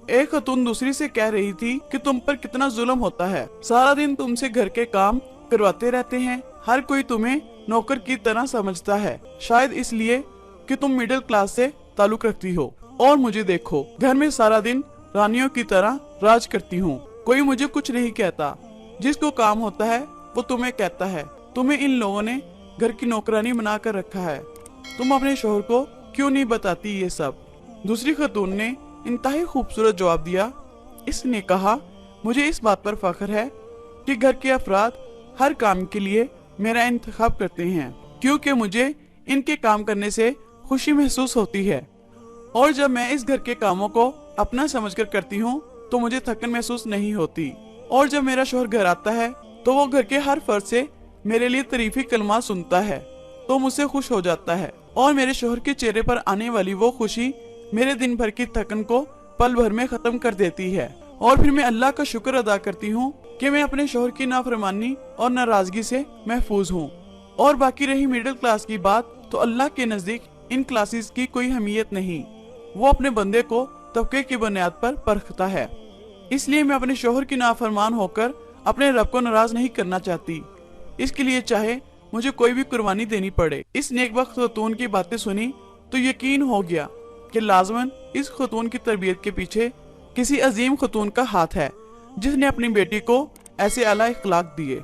एक खतून दूसरी से कह रही थी कि तुम पर कितना जुल्म होता है, सारा दिन तुमसे घर के काम करवाते रहते हैं, हर कोई तुम्हें नौकर की तरह समझता है, शायद इसलिए कि तुम मिडिल क्लास से ताल्लुक रखती हो, और मुझे देखो, घर में सारा दिन रानियों की तरह राज करती हूँ, कोई मुझे कुछ नहीं कहता, जिसको काम होता है वो तुम्हें कहता है, तुम्हें इन लोगों ने घर की नौकरानी बना कर रखा है, तुम अपने शोहर को क्यों नहीं बताती ये सब। दूसरी खतून ने इंतहाई खूबसूरत जवाब दिया। इसने कहा, मुझे इस बात पर फख्र है कि घर के अफराद हर काम के लिए मेरा इंतखाब करते हैं, क्योंकि मुझे इनके काम करने से खुशी महसूस होती है, और जब मैं इस घर के कामों को अपना समझकर करती हूँ तो मुझे थकन महसूस नहीं होती, और जब मेरा शौहर घर आता है तो वो घर के हर फर्द से मेरे लिए तारीफी कलमा सुनता है तो मुझसे खुश हो जाता है, और मेरे शौहर के चेहरे पर आने वाली वो खुशी मेरे दिन भर की थकन को पल भर में खत्म कर देती है, और फिर मैं अल्लाह का शुक्र अदा करती हूँ कि मैं अपने शौहर की नाफरमानी और नाराजगी से महफूज हूँ। और बाकी रही मिडिल क्लास की बात, तो अल्लाह के नजदीक इन क्लासेस की कोई अहमियत नहीं, वो अपने बंदे को तबके की बुनियाद पर परखता है, इसलिए मैं अपने शौहर की नाफरमान होकर अपने रब को नाराज नहीं करना चाहती, इसके लिए चाहे मुझे कोई भी कुर्बानी देनी पड़े। इस नेकबख्त खतून की बातें सुनी तो यकीन हो गया कि लाजमन इस खतून की तरबियत के पीछे किसी अजीम खतून का हाथ है, जिसने अपनी बेटी को ऐसे आला इखलाक दिए।